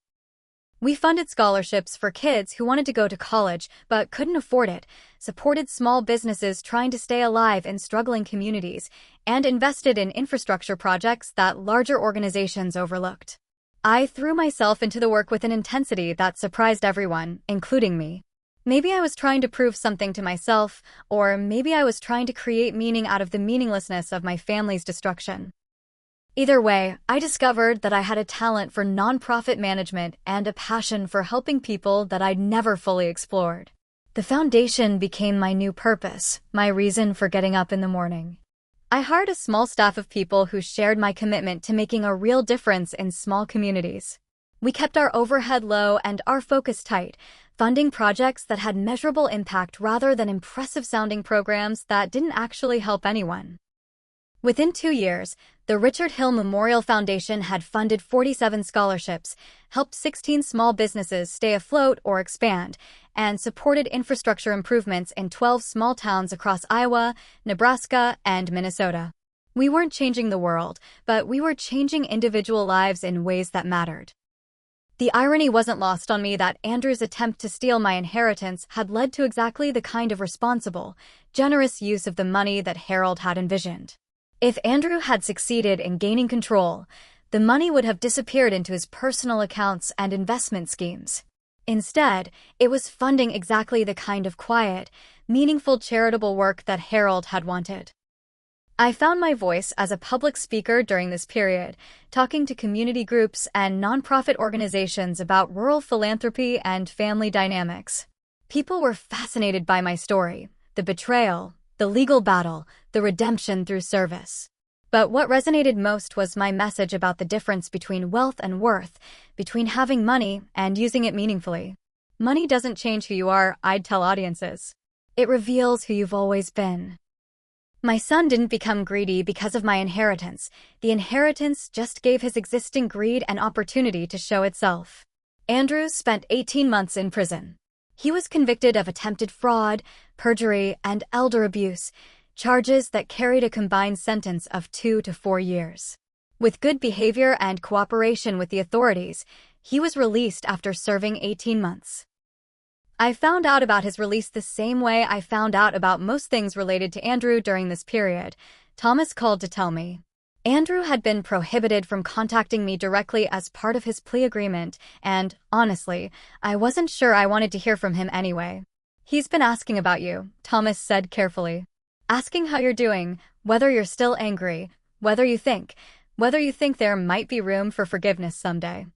We funded scholarships for kids who wanted to go to college but couldn't afford it, supported small businesses trying to stay alive in struggling communities, and invested in infrastructure projects that larger organizations overlooked. I threw myself into the work with an intensity that surprised everyone, including me. Maybe I was trying to prove something to myself, or maybe I was trying to create meaning out of the meaninglessness of my family's destruction. Either way, I discovered that I had a talent for nonprofit management and a passion for helping people that I'd never fully explored. The foundation became my new purpose, my reason for getting up in the morning. I hired a small staff of people who shared my commitment to making a real difference in small communities. We kept our overhead low and our focus tight, funding projects that had measurable impact rather than impressive-sounding programs that didn't actually help anyone. Within 2 years, the Richard Hill Memorial Foundation had funded 47 scholarships, helped 16 small businesses stay afloat or expand, and supported infrastructure improvements in 12 small towns across Iowa, Nebraska, and Minnesota. We weren't changing the world, but we were changing individual lives in ways that mattered. The irony wasn't lost on me that Andrew's attempt to steal my inheritance had led to exactly the kind of responsible, generous use of the money that Harold had envisioned. If Andrew had succeeded in gaining control, the money would have disappeared into his personal accounts and investment schemes. Instead, it was funding exactly the kind of quiet, meaningful charitable work that Harold had wanted. I found my voice as a public speaker during this period, talking to community groups and nonprofit organizations about rural philanthropy and family dynamics. People were fascinated by my story, the betrayal, the legal battle, the redemption through service. But what resonated most was my message about the difference between wealth and worth, between having money and using it meaningfully. Money doesn't change who you are, I'd tell audiences. It reveals who you've always been. My son didn't become greedy because of my inheritance. The inheritance just gave his existing greed an opportunity to show itself. Andrew spent 18 months in prison. He was convicted of attempted fraud, perjury, and elder abuse, charges that carried a combined sentence of 2 to 4 years. With good behavior and cooperation with the authorities, he was released after serving 18 months. I found out about his release the same way I found out about most things related to Andrew during this period. Thomas called to tell me. Andrew had been prohibited from contacting me directly as part of his plea agreement, and, honestly, I wasn't sure I wanted to hear from him anyway. "He's been asking about you," Thomas said carefully. "Asking how you're doing, whether you're still angry, whether you think there might be room for forgiveness someday."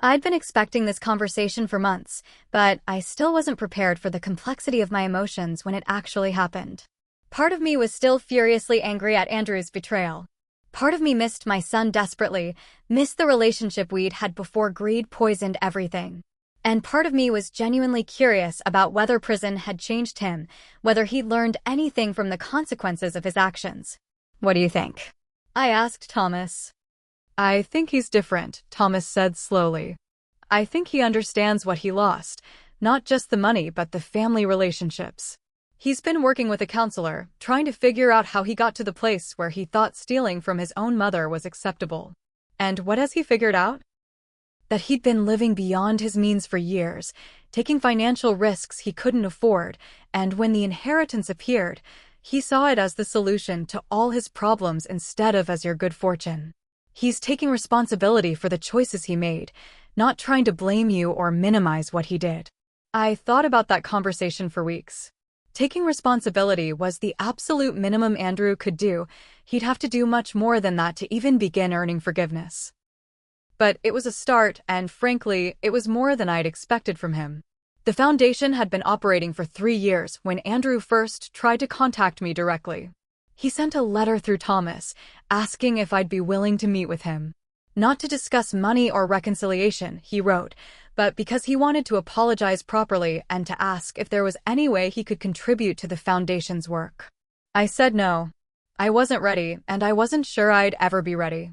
I'd been expecting this conversation for months, but I still wasn't prepared for the complexity of my emotions when it actually happened. Part of me was still furiously angry at Andrew's betrayal. Part of me missed my son desperately, missed the relationship we'd had before greed poisoned everything. And part of me was genuinely curious about whether prison had changed him, whether he'd learned anything from the consequences of his actions. "What do you think?" I asked Thomas. "I think he's different," Thomas said slowly. "I think he understands what he lost, not just the money but the family relationships. He's been working with a counselor, trying to figure out how he got to the place where he thought stealing from his own mother was acceptable. And what has he figured out? That he'd been living beyond his means for years, taking financial risks he couldn't afford, and when the inheritance appeared, he saw it as the solution to all his problems instead of as your good fortune. He's taking responsibility for the choices he made, not trying to blame you or minimize what he did." I thought about that conversation for weeks. Taking responsibility was the absolute minimum Andrew could do. He'd have to do much more than that to even begin earning forgiveness. But it was a start, and frankly, it was more than I'd expected from him. The foundation had been operating for 3 years when Andrew first tried to contact me directly. He sent a letter through Thomas, asking if I'd be willing to meet with him. Not to discuss money or reconciliation, he wrote, but because he wanted to apologize properly and to ask if there was any way he could contribute to the foundation's work. I said no. I wasn't ready, and I wasn't sure I'd ever be ready.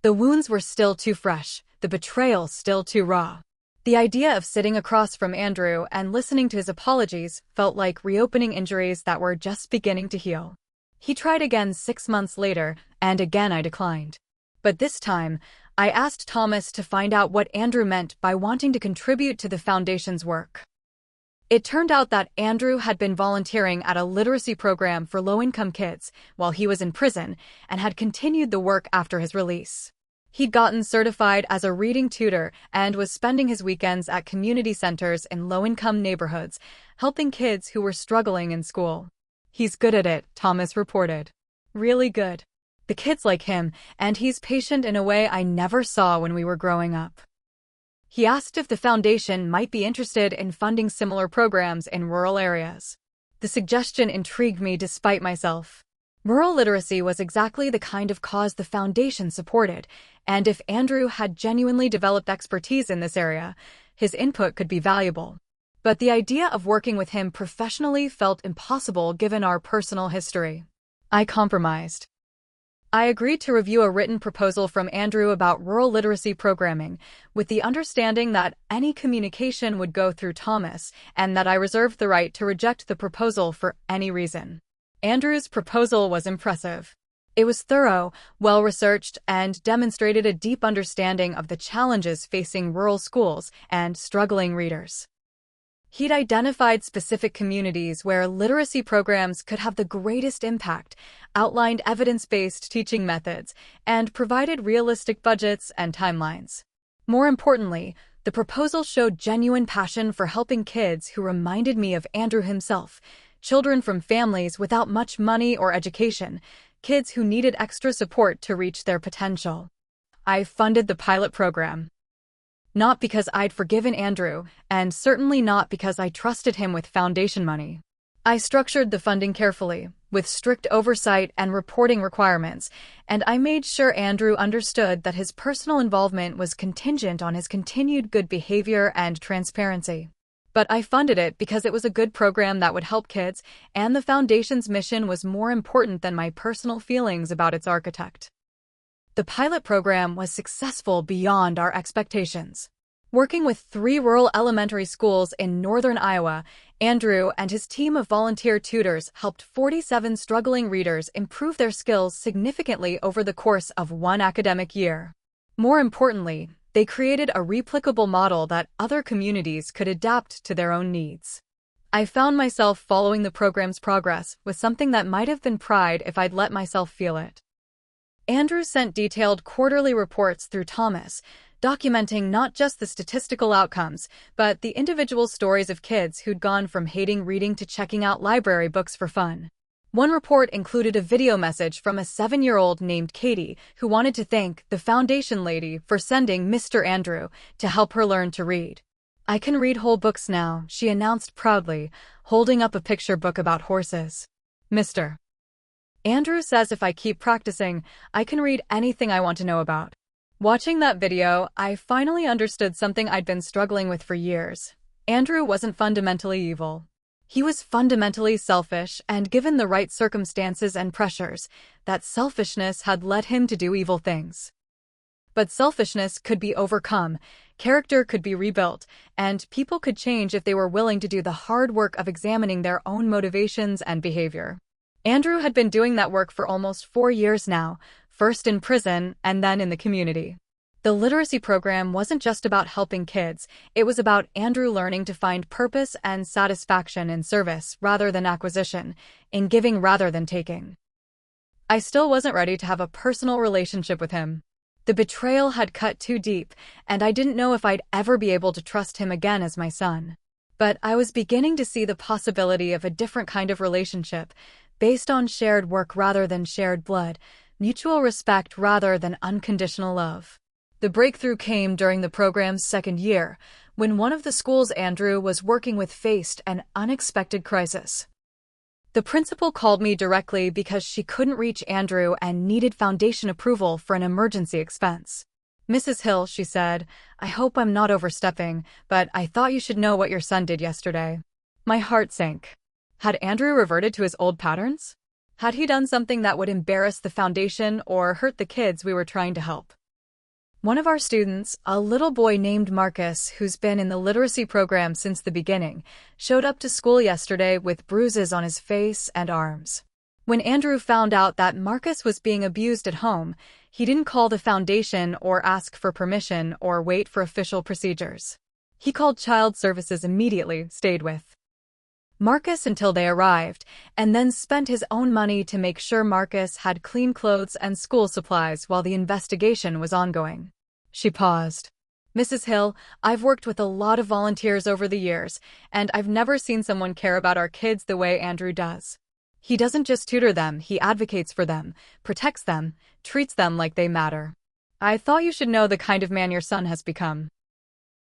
The wounds were still too fresh, the betrayal still too raw. The idea of sitting across from Andrew and listening to his apologies felt like reopening injuries that were just beginning to heal. He tried again 6 months later, and again I declined. But this time, I asked Thomas to find out what Andrew meant by wanting to contribute to the foundation's work. It turned out that Andrew had been volunteering at a literacy program for low-income kids while he was in prison and had continued the work after his release. He'd gotten certified as a reading tutor and was spending his weekends at community centers in low-income neighborhoods, helping kids who were struggling in school. "He's good at it," Thomas reported. "Really good." The kids like him, and he's patient in a way I never saw when we were growing up. He asked if the foundation might be interested in funding similar programs in rural areas. The suggestion intrigued me despite myself. Rural literacy was exactly the kind of cause the foundation supported, and if Andrew had genuinely developed expertise in this area, his input could be valuable. But the idea of working with him professionally felt impossible given our personal history. I compromised. I agreed to review a written proposal from Andrew about rural literacy programming, with the understanding that any communication would go through Thomas and that I reserved the right to reject the proposal for any reason. Andrew's proposal was impressive. It was thorough, well-researched, and demonstrated a deep understanding of the challenges facing rural schools and struggling readers. He'd identified specific communities where literacy programs could have the greatest impact, outlined evidence-based teaching methods, and provided realistic budgets and timelines. More importantly, the proposal showed genuine passion for helping kids who reminded me of Andrew himself, children from families without much money or education, kids who needed extra support to reach their potential. I funded the pilot program. Not because I'd forgiven Andrew, and certainly not because I trusted him with foundation money. I structured the funding carefully, with strict oversight and reporting requirements, and I made sure Andrew understood that his personal involvement was contingent on his continued good behavior and transparency. But I funded it because it was a good program that would help kids, and the foundation's mission was more important than my personal feelings about its architect. The pilot program was successful beyond our expectations. Working with 3 rural elementary schools in northern Iowa, Andrew and his team of volunteer tutors helped 47 struggling readers improve their skills significantly over the course of 1 academic year. More importantly, they created a replicable model that other communities could adapt to their own needs. I found myself following the program's progress with something that might have been pride if I'd let myself feel it. Andrew sent detailed quarterly reports through Thomas, documenting not just the statistical outcomes, but the individual stories of kids who'd gone from hating reading to checking out library books for fun. One report included a video message from a 7-year-old named Katie who wanted to thank the Foundation lady for sending Mr. Andrew to help her learn to read. "I can read whole books now," she announced proudly, holding up a picture book about horses. Mr. Andrew says if I keep practicing, I can read anything I want to know about. Watching that video, I finally understood something I'd been struggling with for years. Andrew wasn't fundamentally evil. He was fundamentally selfish, and given the right circumstances and pressures, that selfishness had led him to do evil things. But selfishness could be overcome, character could be rebuilt, and people could change if they were willing to do the hard work of examining their own motivations and behavior. Andrew had been doing that work for almost 4 years now, first in prison and then in the community. The literacy program wasn't just about helping kids, it was about Andrew learning to find purpose and satisfaction in service rather than acquisition, in giving rather than taking. I still wasn't ready to have a personal relationship with him. The betrayal had cut too deep, and I didn't know if I'd ever be able to trust him again as my son. But I was beginning to see the possibility of a different kind of relationship, based on shared work rather than shared blood, mutual respect rather than unconditional love. The breakthrough came during the program's 2nd year, when one of the schools Andrew was working with faced an unexpected crisis. The principal called me directly because she couldn't reach Andrew and needed foundation approval for an emergency expense. "Mrs. Hill," she said, "I hope I'm not overstepping, but I thought you should know what your son did yesterday." My heart sank. Had Andrew reverted to his old patterns? Had he done something that would embarrass the foundation or hurt the kids we were trying to help? One of our students, a little boy named Marcus, who's been in the literacy program since the beginning, showed up to school yesterday with bruises on his face and arms. When Andrew found out that Marcus was being abused at home, he didn't call the foundation or ask for permission or wait for official procedures. He called Child Services immediately, stayed with Marcus until they arrived, and then spent his own money to make sure Marcus had clean clothes and school supplies while the investigation was ongoing. She paused. "Mrs. Hill, I've worked with a lot of volunteers over the years, and I've never seen someone care about our kids the way Andrew does. He doesn't just tutor them, he advocates for them, protects them, treats them like they matter. I thought you should know the kind of man your son has become.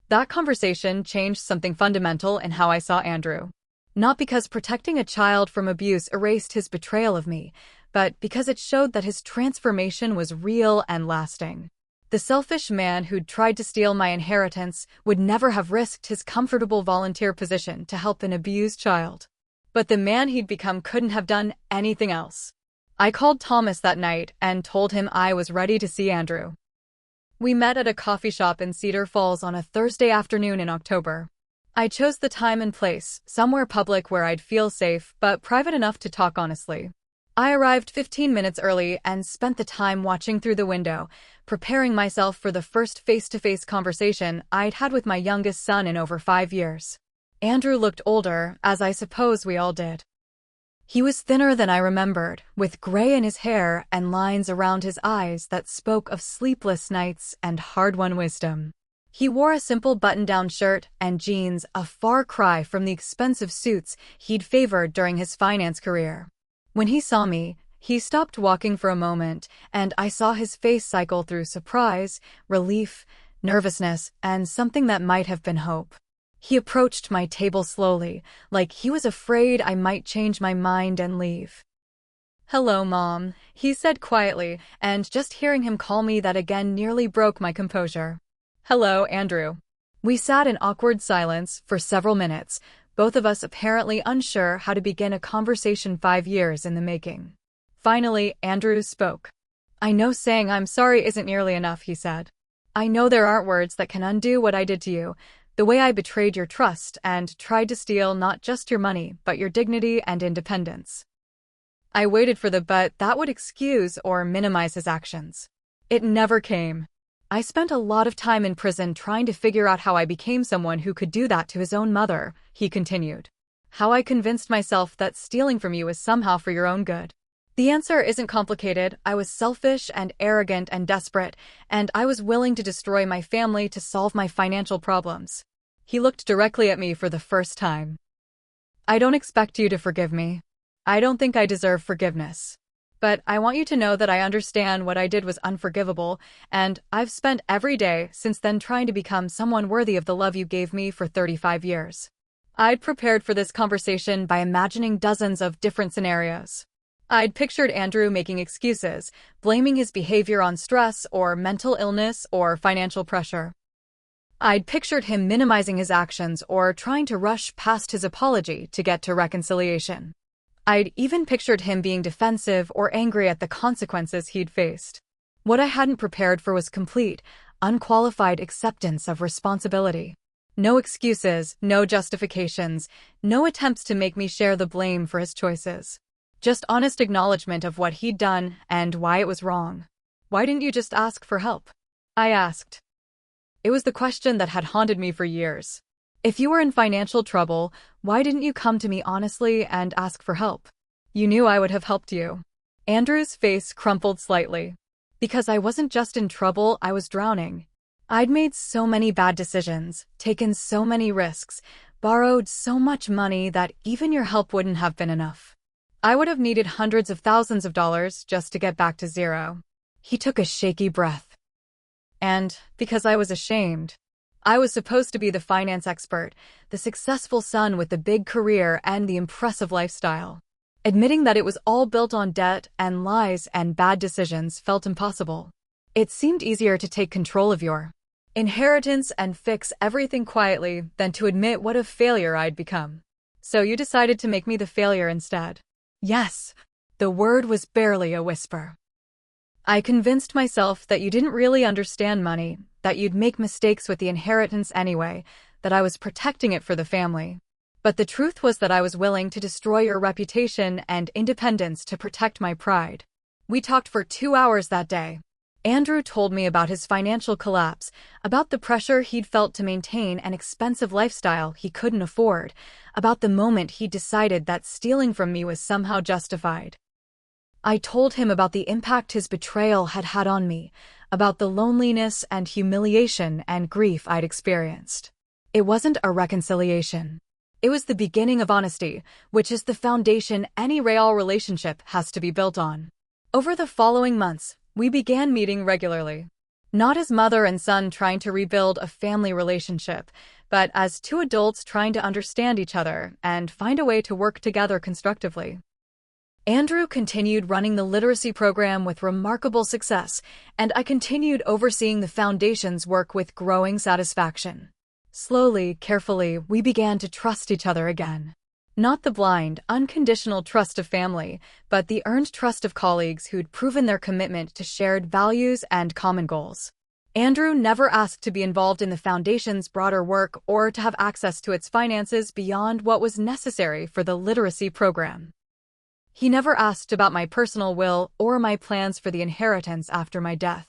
That conversation changed something fundamental in how I saw Andrew. Not because protecting a child from abuse erased his betrayal of me, but because it showed that his transformation was real and lasting. The selfish man who'd tried to steal my inheritance would never have risked his comfortable volunteer position to help an abused child. But the man he'd become couldn't have done anything else. I called Thomas that night and told him I was ready to see Andrew. We met at a coffee shop in Cedar Falls on a Thursday afternoon in October. I chose the time and place, somewhere public where I'd feel safe, but private enough to talk honestly. I arrived 15 minutes early and spent the time watching through the window, preparing myself for the first face-to-face conversation I'd had with my youngest son in over 5 years. Andrew looked older, as I suppose we all did. He was thinner than I remembered, with gray in his hair and lines around his eyes that spoke of sleepless nights and hard-won wisdom. He wore a simple button-down shirt and jeans, a far cry from the expensive suits he'd favored during his finance career. When he saw me, he stopped walking for a moment, and I saw his face cycle through surprise, relief, nervousness, and something that might have been hope. He approached my table slowly, like he was afraid I might change my mind and leave. "Hello, Mom," he said quietly, and just hearing him call me that again nearly broke my composure. "Hello, Andrew." We sat in awkward silence for several minutes, both of us apparently unsure how to begin a conversation 5 years in the making. Finally, Andrew spoke. "I know saying I'm sorry isn't nearly enough," he said. "I know there aren't words that can undo what I did to you, the way I betrayed your trust and tried to steal not just your money, but your dignity and independence." I waited for the but that would excuse or minimize his actions. It never came. "I spent a lot of time in prison trying to figure out how I became someone who could do that to his own mother," he continued. "How I convinced myself that stealing from you was somehow for your own good. The answer isn't complicated. I was selfish and arrogant and desperate, and I was willing to destroy my family to solve my financial problems." He looked directly at me for the first time. "I don't expect you to forgive me. I don't think I deserve forgiveness. But I want you to know that I understand what I did was unforgivable, and I've spent every day since then trying to become someone worthy of the love you gave me for 35 years. I'd prepared for this conversation by imagining dozens of different scenarios. I'd pictured Andrew making excuses, blaming his behavior on stress or mental illness or financial pressure. I'd pictured him minimizing his actions or trying to rush past his apology to get to reconciliation. I'd even pictured him being defensive or angry at the consequences he'd faced. What I hadn't prepared for was complete, unqualified acceptance of responsibility. No excuses, no justifications, no attempts to make me share the blame for his choices. Just honest acknowledgement of what he'd done and why it was wrong. "Why didn't you just ask for help?" I asked. It was the question that had haunted me for years. If you were in financial trouble, why didn't you come to me honestly and ask for help? You knew I would have helped you. Andrew's face crumpled slightly. Because I wasn't just in trouble, I was drowning. I'd made so many bad decisions, taken so many risks, borrowed so much money that even your help wouldn't have been enough. I would have needed hundreds of thousands of dollars just to get back to zero. He took a shaky breath. And because I was ashamed. I was supposed to be the finance expert, the successful son with the big career and the impressive lifestyle. Admitting that it was all built on debt and lies and bad decisions felt impossible. It seemed easier to take control of your inheritance and fix everything quietly than to admit what a failure I'd become. So you decided to make me the failure instead. Yes. The word was barely a whisper. I convinced myself that you didn't really understand money, that you'd make mistakes with the inheritance anyway, that I was protecting it for the family. But the truth was that I was willing to destroy your reputation and independence to protect my pride. We talked for 2 hours that day. Andrew told me about his financial collapse, about the pressure he'd felt to maintain an expensive lifestyle he couldn't afford, about the moment he decided that stealing from me was somehow justified. I told him about the impact his betrayal had had on me, about the loneliness and humiliation and grief I'd experienced. It wasn't a reconciliation. It was the beginning of honesty, which is the foundation any real relationship has to be built on. Over the following months, we began meeting regularly. Not as mother and son trying to rebuild a family relationship, but as two adults trying to understand each other and find a way to work together constructively. Andrew continued running the literacy program with remarkable success, and I continued overseeing the foundation's work with growing satisfaction. Slowly, carefully, we began to trust each other again. Not the blind, unconditional trust of family, but the earned trust of colleagues who'd proven their commitment to shared values and common goals. Andrew never asked to be involved in the foundation's broader work or to have access to its finances beyond what was necessary for the literacy program. He never asked about my personal will or my plans for the inheritance after my death.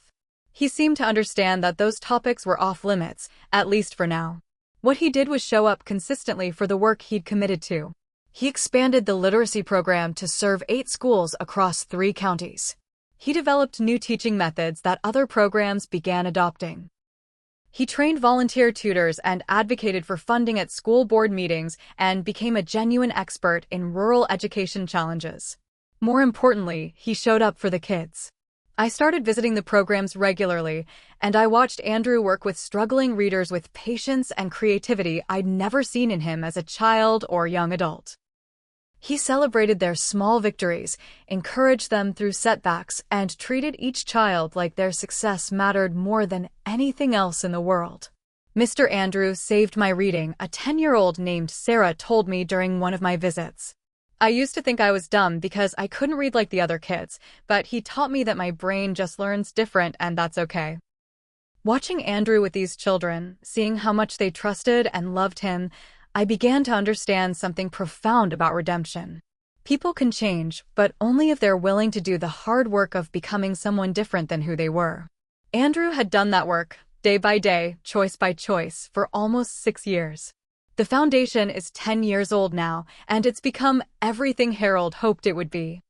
He seemed to understand that those topics were off limits, at least for now. What he did was show up consistently for the work he'd committed to. He expanded the literacy program to serve 8 schools across 3 counties. He developed new teaching methods that other programs began adopting. He trained volunteer tutors and advocated for funding at school board meetings and became a genuine expert in rural education challenges. More importantly, he showed up for the kids. I started visiting the programs regularly, and I watched Andrew work with struggling readers with patience and creativity I'd never seen in him as a child or young adult. He celebrated their small victories, encouraged them through setbacks, and treated each child like their success mattered more than anything else in the world. Mr. Andrew saved my reading, a 10-year-old named Sarah told me during one of my visits. I used to think I was dumb because I couldn't read like the other kids, but he taught me that my brain just learns different and that's okay. Watching Andrew with these children, seeing how much they trusted and loved him, I began to understand something profound about redemption. People can change, but only if they're willing to do the hard work of becoming someone different than who they were. Andrew had done that work, day by day, choice by choice, for almost 6 years. The foundation is 10 years old now, and it's become everything Harold hoped it would be.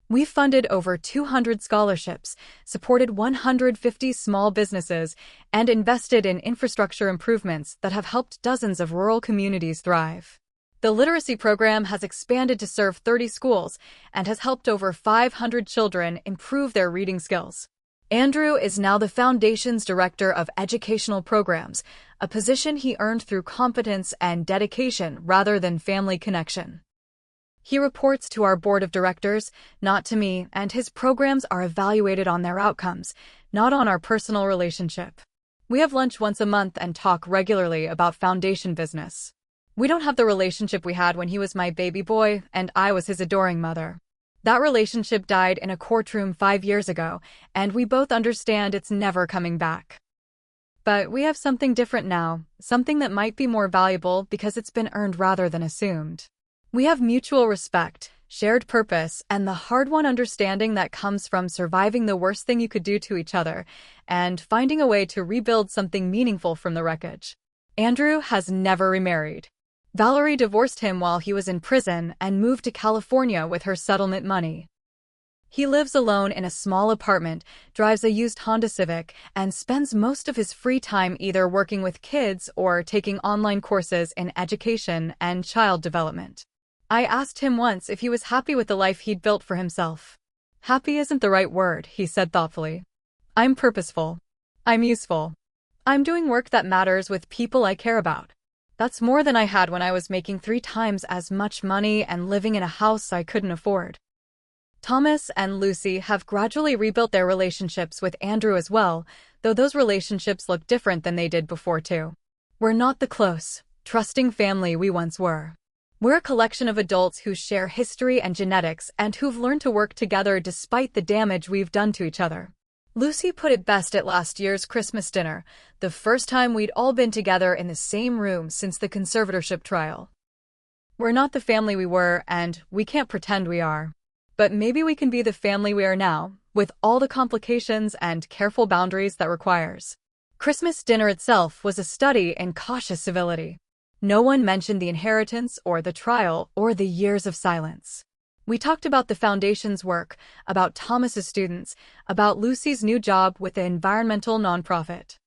We've funded over 200 scholarships, supported 150 small businesses, and invested in infrastructure improvements that have helped dozens of rural communities thrive. The literacy program has expanded to serve 30 schools and has helped over 500 children improve their reading skills. Andrew is now the Foundation's Director of Educational Programs, a position he earned through competence and dedication rather than family connection. He reports to our board of directors, not to me, and his programs are evaluated on their outcomes, not on our personal relationship. We have lunch once a month and talk regularly about foundation business. We don't have the relationship we had when he was my baby boy and I was his adoring mother. That relationship died in a courtroom 5 years ago, and we both understand it's never coming back. But we have something different now, something that might be more valuable because it's been earned rather than assumed. We have mutual respect, shared purpose, and the hard-won understanding that comes from surviving the worst thing you could do to each other and finding a way to rebuild something meaningful from the wreckage. Andrew has never remarried. Valerie divorced him while he was in prison and moved to California with her settlement money. He lives alone in a small apartment, drives a used Honda Civic, and spends most of his free time either working with kids or taking online courses in education and child development. I asked him once if he was happy with the life he'd built for himself. Happy isn't the right word, he said thoughtfully. I'm purposeful. I'm useful. I'm doing work that matters with people I care about. That's more than I had when I was making 3 times as much money and living in a house I couldn't afford. Thomas and Lucy have gradually rebuilt their relationships with Andrew as well, though those relationships look different than they did before too. We're not the close, trusting family we once were. We're a collection of adults who share history and genetics and who've learned to work together despite the damage we've done to each other. Lucy put it best at last year's Christmas dinner, the first time we'd all been together in the same room since the conservatorship trial. We're not the family we were, and we can't pretend we are. But maybe we can be the family we are now, with all the complications and careful boundaries that requires. Christmas dinner itself was a study in cautious civility. No one mentioned the inheritance or the trial or the years of silence. We talked about the Foundation's work, about Thomas's students, about Lucy's new job with the environmental nonprofit.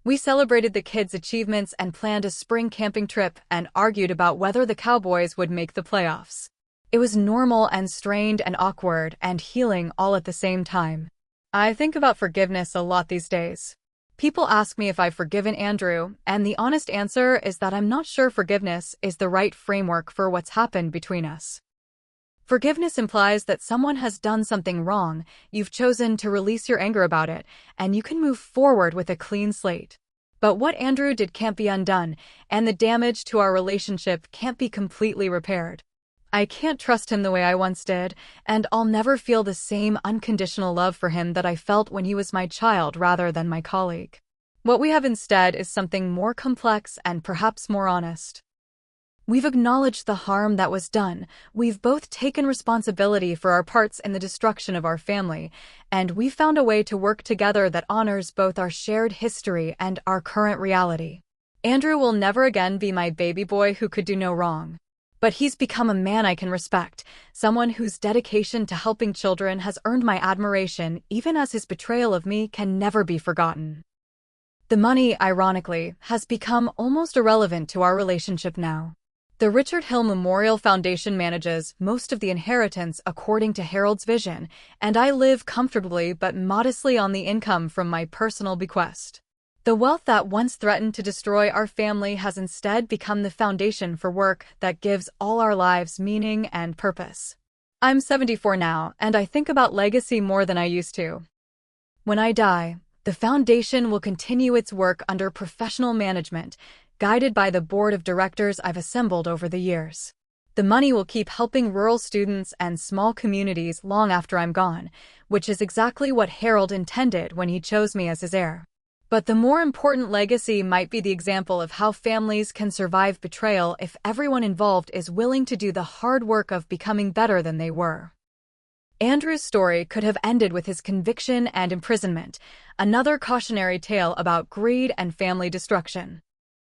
We celebrated the kids' achievements and planned a spring camping trip and argued about whether the Cowboys would make the playoffs. It was normal and strained and awkward and healing all at the same time. I think about forgiveness a lot these days. People ask me if I've forgiven Andrew, and the honest answer is that I'm not sure forgiveness is the right framework for what's happened between us. Forgiveness implies that someone has done something wrong, you've chosen to release your anger about it, and you can move forward with a clean slate. But what Andrew did can't be undone, and the damage to our relationship can't be completely repaired. I can't trust him the way I once did, and I'll never feel the same unconditional love for him that I felt when he was my child rather than my colleague. What we have instead is something more complex and perhaps more honest. We've acknowledged the harm that was done, we've both taken responsibility for our parts in the destruction of our family, and we've found a way to work together that honors both our shared history and our current reality. Andrew will never again be my baby boy who could do no wrong. But he's become a man I can respect, someone whose dedication to helping children has earned my admiration even as his betrayal of me can never be forgotten. The money, ironically, has become almost irrelevant to our relationship now. The Richard Hill Memorial Foundation manages most of the inheritance according to Harold's vision, and I live comfortably but modestly on the income from my personal bequest. The wealth that once threatened to destroy our family has instead become the foundation for work that gives all our lives meaning and purpose. I'm 74 now, and I think about legacy more than I used to. When I die, the foundation will continue its work under professional management, guided by the board of directors I've assembled over the years. The money will keep helping rural students and small communities long after I'm gone, which is exactly what Harold intended when he chose me as his heir. But the more important legacy might be the example of how families can survive betrayal if everyone involved is willing to do the hard work of becoming better than they were. Andrew's story could have ended with his conviction and imprisonment, another cautionary tale about greed and family destruction.